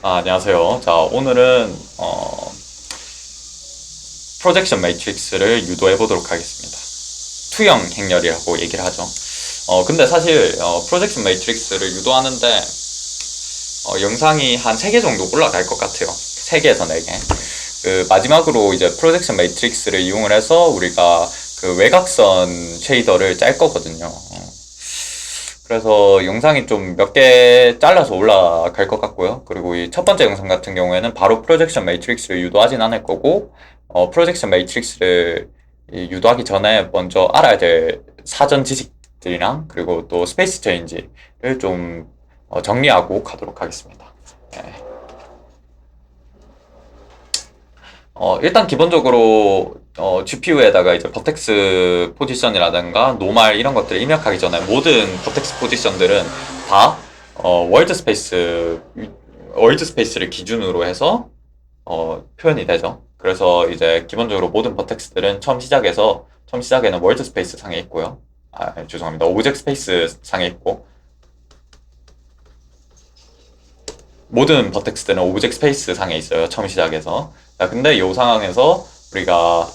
안녕하세요. 자, 오늘은 프로젝션 매트릭스를 유도해 보도록 하겠습니다. 투영 행렬이라고 얘기를 하죠. 근데 사실 프로젝션 매트릭스를 유도하는데 영상이 한 3개 정도 올라갈 것 같아요. 3개에서 4개. 그 마지막으로 이제 프로젝션 매트릭스를 이용을 해서 우리가 그 외곽선 쉐이더를 짤 거거든요. 그래서 영상이 좀 몇 개 잘라서 올라갈 것 같고요. 그리고 이 첫 번째 영상 같은 경우에는 바로 프로젝션 매트릭스를 유도하진 않을 거고, 프로젝션 매트릭스를 유도하기 전에 먼저 알아야 될 사전 지식들이랑 그리고 또 스페이스 체인지를 좀 정리하고 가도록 하겠습니다. 네. 일단 기본적으로 GPU에다가 이제 버텍스 포지션이라든가 노말 이런 것들을 입력하기 전에 모든 버텍스 포지션들은 다 월드 스페이스를 기준으로 해서 표현이 되죠. 그래서 이제 기본적으로 모든 버텍스들은 처음 시작에는 월드 스페이스 상에 있고요. 죄송합니다. 오브젝트 스페이스 상에 있고, 모든 버텍스들은 오브젝트 스페이스 상에 있어요. 처음 시작에서. 자, 근데 이 상황에서 우리가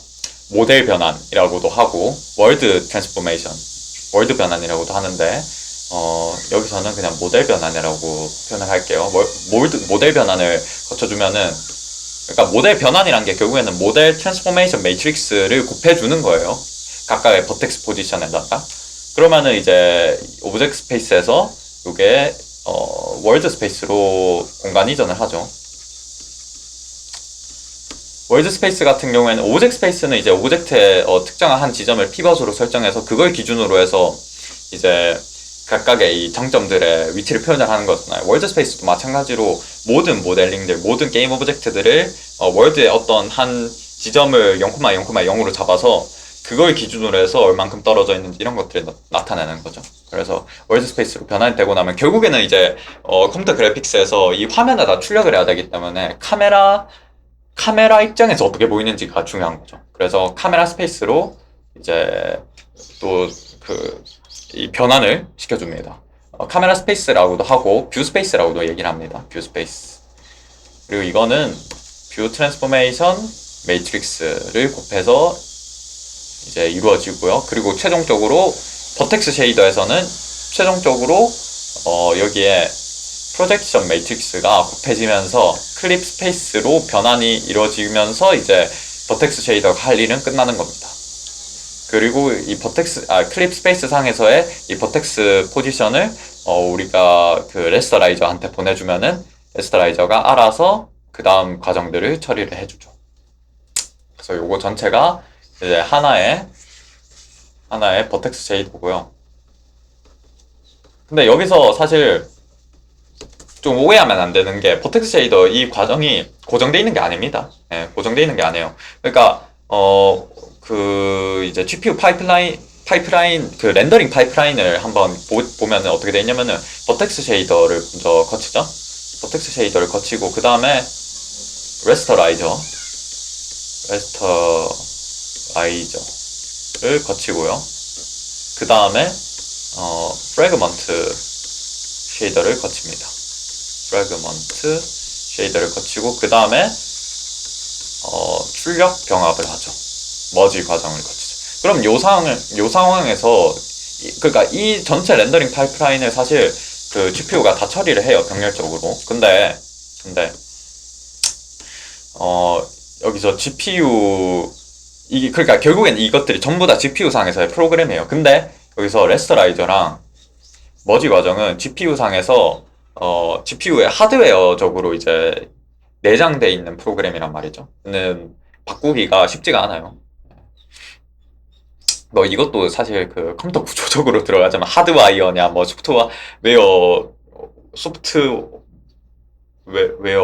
모델 변환이라고도 하고 월드 트랜스포메이션, 월드 변환이라고도 하는데 여기서는 그냥 모델 변환이라고 표현을 할게요. 모델 변환을 거쳐주면은, 그러니까 모델 변환이란 게 결국에는 모델 트랜스포메이션 매트릭스를 곱해주는 거예요. 각각의 버텍스 포지션에다가. 그러면은 이제 오브젝트 스페이스에서 이게 월드 스페이스로 공간 이전을 하죠. 월드 스페이스 같은 경우에는 오브젝트 스페이스는 이제 오브젝트의 특정한 한 지점을 피벗으로 설정해서 그걸 기준으로 해서 이제 각각의 이 정점들의 위치를 표현을 하는 거잖아요. 월드 스페이스도 마찬가지로 모든 모델링들, 모든 게임 오브젝트들을 월드의 어떤 한 지점을 0,0,0으로 잡아서 그걸 기준으로 해서 얼만큼 떨어져 있는지 이런 것들이 나타내는 거죠. 그래서 월드 스페이스로 변환이 되고 나면 결국에는 이제 컴퓨터 그래픽스에서 이 화면에 다 출력을 해야 되기 때문에 카메라 입장에서 어떻게 보이는지가 중요한 거죠. 그래서 카메라 스페이스로 이제 또 이 변환을 시켜줍니다. 카메라 스페이스라고도 하고 뷰 스페이스라고도 얘기를 합니다. 뷰 스페이스. 그리고 이거는 뷰 트랜스포메이션 매트릭스를 곱해서 이제 이루어지고요. 그리고 최종적으로 버텍스 쉐이더에서는 최종적으로 여기에 프로젝션 매트릭스가 곱해지면서 클립 스페이스로 변환이 이루어지면서 이제 버텍스 쉐이더가 할 일은 끝나는 겁니다. 그리고 이 클립 스페이스 상에서의 이 버텍스 포지션을 우리가 그 레스터라이저한테 보내주면은 레스터라이저가 알아서 그 다음 과정들을 처리를 해주죠. 그래서 요거 전체가 이제 하나의 버텍스 쉐이더고요. 근데 여기서 사실 좀 오해하면 안 되는 게, 버텍스 쉐이더 이 과정이 고정되어 있는 게 아닙니다. 예, 고정되어 있는 게 아니에요. 그러니까 이제 GPU 파이프라인 그 렌더링 파이프라인을 한번 보면 어떻게 되어 있냐면은 버텍스 쉐이더를 먼저 거치죠. 버텍스 쉐이더를 거치고 그 다음에 레스터라이저를 거치고요. 그 다음에 프래그먼트 쉐이더를 거칩니다. 프래그먼트 쉐이더를 거치고 그 다음에 출력 병합을 하죠. 머지 과정을 거치죠. 그럼 요 상황에서 그러니까 이 전체 렌더링 파이프라인을 사실 그 GPU가 다 처리를 해요, 병렬적으로. 근데 여기서 그러니까 결국엔 이것들이 전부 다 GPU 상에서의 프로그램이에요. 근데 여기서 레스터라이저랑 머지 과정은 GPU 상에서 GPU의 하드웨어적으로 이제 내장돼 있는 프로그램이란 말이죠. 는 바꾸기가 쉽지가 않아요. 뭐 이것도 사실 그 컴퓨터 구조적으로 들어가자면 하드와이어냐, 뭐 소프트웨어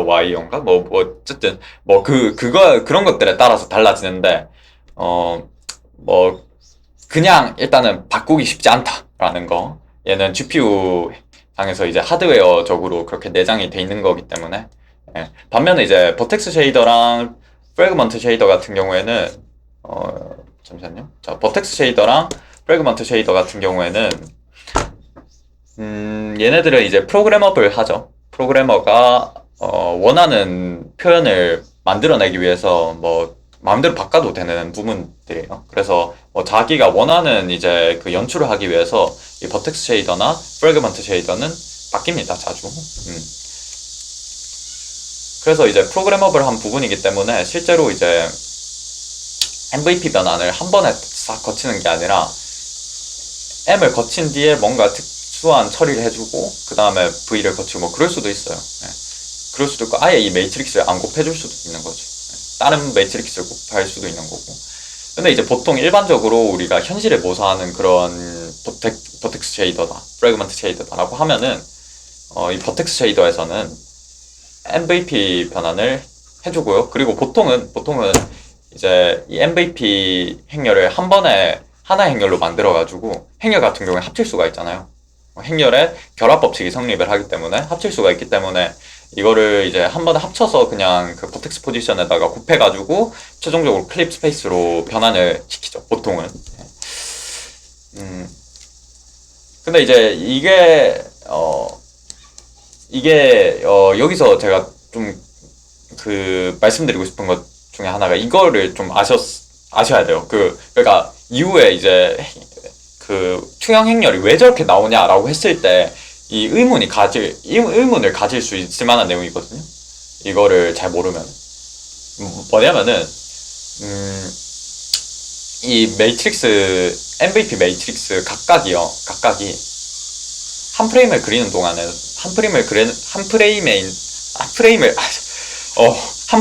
와이어인가, 뭐 어쨌든 뭐 그런 것들에 따라서 달라지는데 뭐 그냥 일단은 바꾸기 쉽지 않다라는 거. 얘는 GPU 상에서 이제 하드웨어적으로 그렇게 내장이 돼 있는 거기 때문에. 예. 반면에 이제 버텍스 쉐이더랑 프래그먼트 쉐이더 같은 경우에는 잠시만요. 자, 버텍스 쉐이더랑 프래그먼트 쉐이더 같은 경우에는 얘네들은 이제 프로그래머블 하죠. 프로그래머가 원하는 표현을 만들어내기 위해서 뭐 마음대로 바꿔도 되는 부분들이에요. 그래서 자기가 원하는 이제 그 연출을 하기 위해서 이 버텍스 쉐이더나 프래그먼트 쉐이더는 바뀝니다, 자주. 그래서 이제 프로그래머블한 부분이기 때문에 실제로 이제 MVP 변환을 한 번에 싹 거치는 게 아니라 M을 거친 뒤에 뭔가 특수한 처리를 해주고 그 다음에 V를 거치고 뭐 그럴 수도 있어요. 네. 그럴 수도 있고 아예 이 매트릭스를 안 곱해줄 수도 있는 거죠. 네. 다른 매트릭스를 곱할 수도 있는 거고. 근데 이제 보통 일반적으로 우리가 현실에 모사하는 그런 버텍스 쉐이더다, 프래그먼트 쉐이더다라고 하면은 이 버텍스 쉐이더에서는 MVP 변환을 해주고요. 그리고 보통은 이제 이 MVP 행렬을 한 번에 하나의 행렬로 만들어가지고 행렬 같은 경우에 합칠 수가 있잖아요. 행렬의 결합 법칙이 성립을 하기 때문에 합칠 수가 있기 때문에 이거를 이제 한 번에 합쳐서 그냥 그 버텍스 포지션에다가 곱해가지고 최종적으로 클립 스페이스로 변환을 시키죠. 보통은. 근데 이제 이게 여기서 제가 좀 그 말씀드리고 싶은 것 중에 하나가 이거를 좀 아셔야 돼요. 그러니까 이후에 이제 그 투영 행렬이 왜 저렇게 나오냐라고 했을 때 이 의문을 가질 수 있을 만한 내용이거든요. 이거를 잘 모르면 뭐냐면은 이 매트릭스 MVP 매트릭스 각각이 한 프레임을 그리는 동안에 한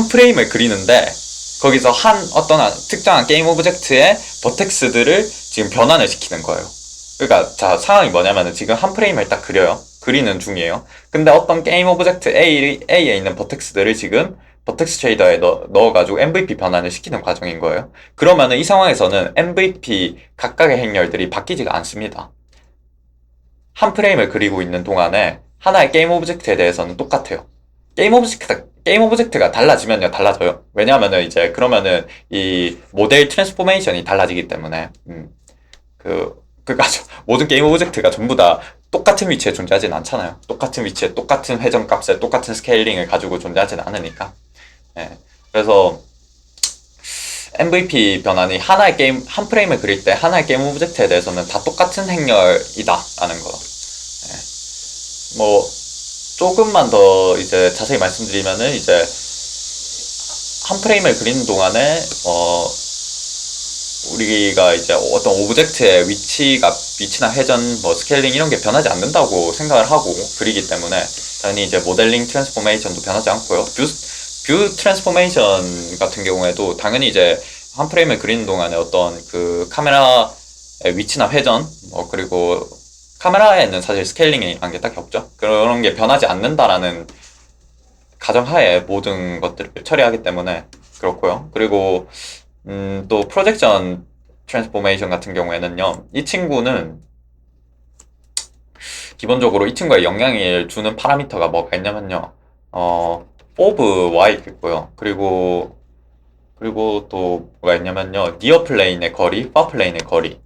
프레임을 그리는데 거기서 어떤 특정한 게임 오브젝트의 버텍스들을 지금 변환을 시키는 거예요. 그러니까 자 상황이 뭐냐면은 지금 한 프레임을 딱 그리는 중이에요. 근데 어떤 게임 오브젝트 A에 있는 버텍스들을 지금 버텍스 쉐이더에 넣어가지고 MVP 변환을 시키는 과정인 거예요. 그러면은 이 상황에서는 MVP 각각의 행렬들이 바뀌지가 않습니다. 한 프레임을 그리고 있는 동안에 하나의 게임 오브젝트에 대해서는 똑같아요. 게임 오브젝트가 달라지면요, 달라져요. 왜냐하면은 이제 그러면은 이 모델 트랜스포메이션이 달라지기 때문에 그러니까 모든 게임 오브젝트가 전부 다 똑같은 위치에 존재하진 않잖아요. 똑같은 위치에 똑같은 회전값에 똑같은 스케일링을 가지고 존재하진 않으니까. 예. 그래서 MVP 변환이 한 프레임을 그릴 때 하나의 게임 오브젝트에 대해서는 다 똑같은 행렬이다라는 거. 예. 뭐 조금만 더 이제 자세히 말씀드리면은 이제 한 프레임을 그리는 동안에 우리가 이제 어떤 오브젝트의 위치나 회전, 뭐 스케일링 이런 게 변하지 않는다고 생각을 하고 그리기 때문에 당연히 이제 모델링 트랜스포메이션도 변하지 않고요. 뷰 트랜스포메이션 같은 경우에도 당연히 이제 한 프레임을 그리는 동안에 어떤 그 카메라의 위치나 회전, 그리고 카메라에는 사실 스케일링이라는 게 딱히 없죠. 그런 게 변하지 않는다라는 가정하에 모든 것들을 처리하기 때문에 그렇고요. 그리고 또 프로젝션 트랜스포메이션 같은 경우에는요, 이 친구는 기본적으로 이 친구에 영향을 주는 파라미터가 뭐가 있냐면요, 오브 y 있고요. 그리고 또 뭐가 있냐면요, 니어 플레인의 거리, 파 플레인의 거리,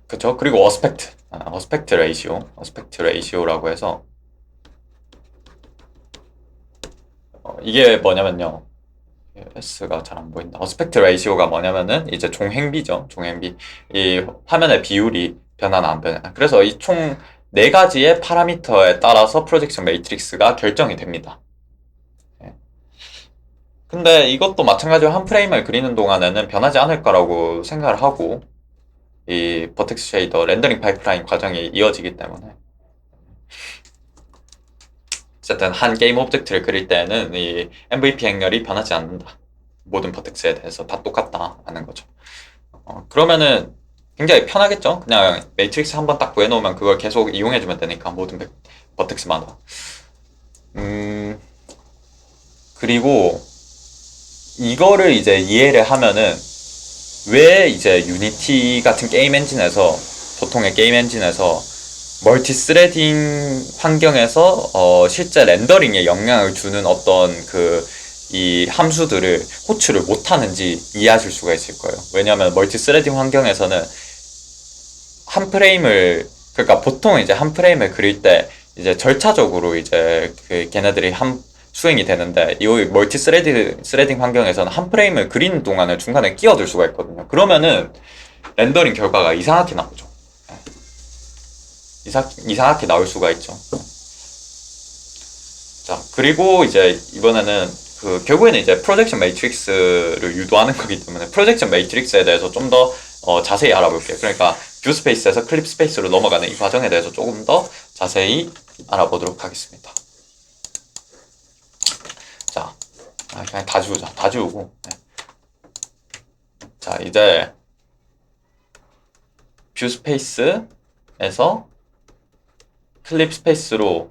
그쵸? 그리고 어스펙트 레이시오라고 해서 이게 뭐냐면요, S가 잘 안 보인다. 어스펙트 레이시오가 뭐냐면은 이제 종횡비죠. 종횡비. 이 화면의 비율이 변하나 안 변하나. 그래서 이 총 4가지의 파라미터에 따라서 프로젝션 매트릭스가 결정이 됩니다. 근데 이것도 마찬가지로 한 프레임을 그리는 동안에는 변하지 않을 거라고 생각을 하고 이 버텍스 쉐이더 렌더링 파이프라인 과정이 이어지기 때문에 어쨌든 한 게임 오브젝트를 그릴 때는 이 MVP 행렬이 변하지 않는다. 모든 버텍스에 대해서 다 똑같다라는 거죠. 그러면은 굉장히 편하겠죠? 그냥 매트릭스 한번 딱 구해놓으면 그걸 계속 이용해주면 되니까 모든 버텍스마다. 그리고 이거를 이제 이해를 하면은 왜 이제 유니티 같은 게임 엔진에서 보통의 게임 엔진에서 멀티 스레딩 환경에서 실제 렌더링에 영향을 주는 어떤 이 함수들을 호출을 못하는지 이해하실 수가 있을 거예요. 왜냐하면 멀티 스레딩 환경에서는 그러니까 보통 이제 한 프레임을 그릴 때 이제 절차적으로 이제 그 걔네들이 수행이 되는데, 이 스레딩 환경에서는 한 프레임을 그리는 동안에 중간에 끼어들 수가 있거든요. 그러면은 렌더링 결과가 이상하게 나오죠. 이상하게 나올 수가 있죠. 자, 그리고 이제 이번에는 결국에는 이제 프로젝션 매트릭스를 유도하는 거기 때문에 프로젝션 매트릭스에 대해서 좀 더 자세히 알아볼게요. 그러니까 뷰 스페이스에서 클립 스페이스로 넘어가는 이 과정에 대해서 조금 더 자세히 알아보도록 하겠습니다. 자, 그냥 다 지우자. 다 지우고. 네. 자, 이제 뷰 스페이스에서 클립 스페이스로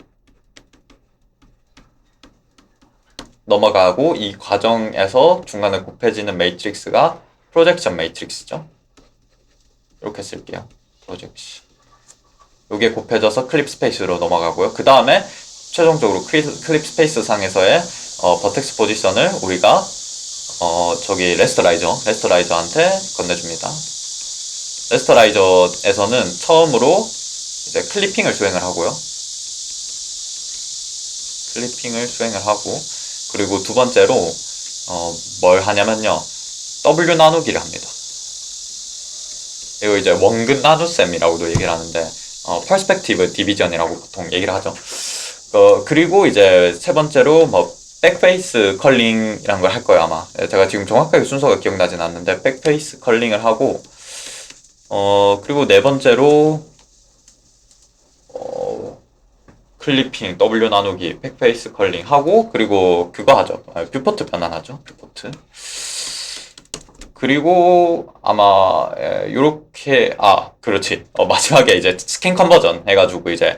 넘어가고, 이 과정에서 중간에 곱해지는 매트릭스가 프로젝션 매트릭스죠. 이렇게 쓸게요. 프로젝션. 이게 곱해져서 클립 스페이스로 넘어가고요. 그 다음에 최종적으로 클립 스페이스 상에서의 버텍스 포지션을 우리가 저기 레스터라이저한테 건네줍니다. 레스터라이저에서는 처음으로 이제 클리핑을 수행을 하고요. 클리핑을 수행을 하고, 그리고 두 번째로 뭘 하냐면요, W 나누기를 합니다. 이거 이제 원근 나눗셈이라고도 얘기를 하는데, 퍼스펙티브 디비전이라고 보통 얘기를 하죠. 그리고 이제 세 번째로 백페이스 컬링이란 걸 할 거예요, 아마. 제가 지금 정확하게 순서가 기억나진 않는데, 백페이스 컬링을 하고, 그리고 네 번째로 클리핑, W 나누기, 백페이스 컬링 하고, 그리고 그거 하죠. 뷰포트 변환하죠. 뷰포트. 그리고 아마 요렇게, 그렇지. 마지막에 이제 스캔 컨버전 해가지고 이제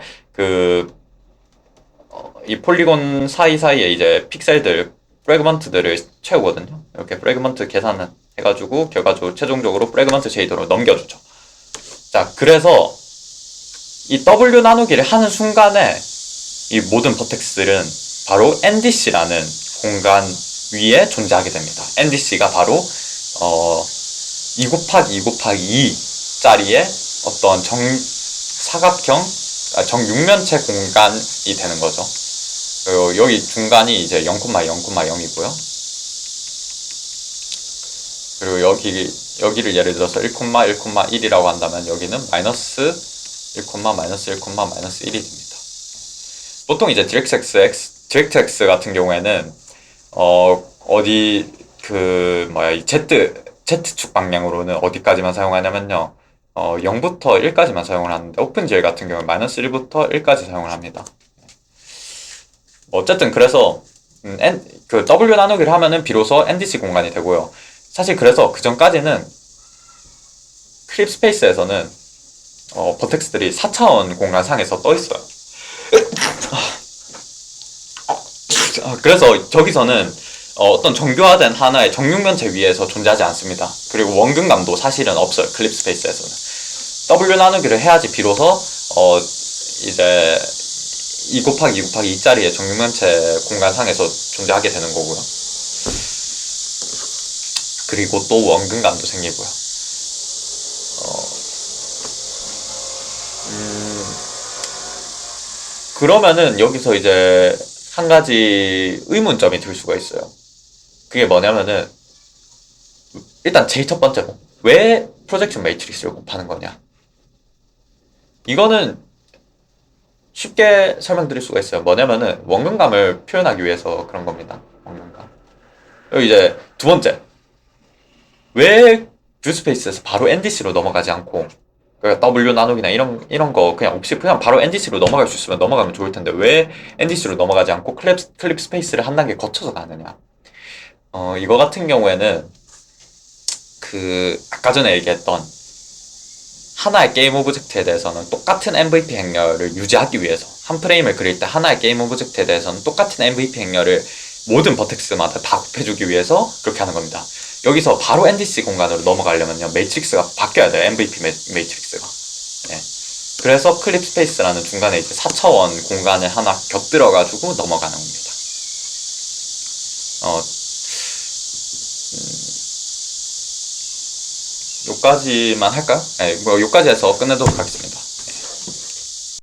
이 폴리곤 사이사이에 이제 픽셀들, 프래그먼트들을 채우거든요. 이렇게 프래그먼트 계산을 해가지고 결과적으로 최종적으로 프래그먼트 쉐이더로 넘겨주죠. 자, 그래서 이 W 나누기를 하는 순간에 이 모든 버텍스들은 바로 NDC라는 공간 위에 존재하게 됩니다. NDC가 바로 2 곱하기 2 곱하기 2 짜리의 어떤 정육면체 공간이 되는 거죠. 그리고 여기 중간이 이제 0,0,0이고요. 그리고 여기를 예를 들어서 1,1,1이라고 한다면 여기는 마이너스 1, 마이너스 1, 마이너스 1이 됩니다. 보통 이제 디렉트X 같은 경우에는 이 Z축 방향으로는 어디까지만 사용하냐면요, 0부터 1까지만 사용을 하는데, 오픈GL 같은 경우는 마이너스 1부터 1까지 사용을 합니다. 어쨌든 그래서 W 나누기를 하면은 비로소 NDC 공간이 되고요. 사실 그래서 그 전까지는 클립 스페이스에서는 버텍스들이 4차원 공간상에서 떠 있어요. 그래서 저기서는 어떤 정교화된 하나의 정육면체 위에서 존재하지 않습니다. 그리고 원근감도 사실은 없어요. 클립 스페이스에서는. W 나누기를 해야지 비로소 이제 2 곱하기 2 곱하기 2짜리의 정육면체 공간상에서 존재하게 되는 거고요. 그리고 또 원근감도 생기고요. 그러면은 여기서 이제 한 가지 의문점이 들 수가 있어요. 그게 뭐냐면은, 일단 제일 첫 번째로 왜 프로젝션 매트릭스를 곱하는 거냐, 이거는 쉽게 설명드릴 수가 있어요. 뭐냐면은 원근감을 표현하기 위해서 그런 겁니다. 원근감. 그리고 이제 두 번째, 왜 뷰스페이스에서 바로 NDC로 넘어가지 않고, 그러니까 W 나누기나 이런 거 그냥 없이 그냥 바로 NDC로 넘어갈 수 있으면 넘어가면 좋을 텐데, 왜 NDC로 넘어가지 않고 클립 스페이스를 한 단계 거쳐서 가느냐. 이거 같은 경우에는 아까 전에 얘기했던 하나의 게임 오브젝트에 대해서는 똑같은 MVP 행렬을 유지하기 위해서, 한 프레임을 그릴 때 하나의 게임 오브젝트에 대해서는 똑같은 MVP 행렬을 모든 버텍스마다 다 곱해주기 위해서 그렇게 하는 겁니다. 여기서 바로 NDC 공간으로 넘어가려면요, 매트릭스가 바뀌어야 돼요. MVP 매트릭스가. 네. 그래서 클립 스페이스라는 중간에 이제 4차원 공간을 하나 곁들여가지고 넘어가는 겁니다. 요까지만 할까요? 네, 요까지 해서 끝내도록 하겠습니다.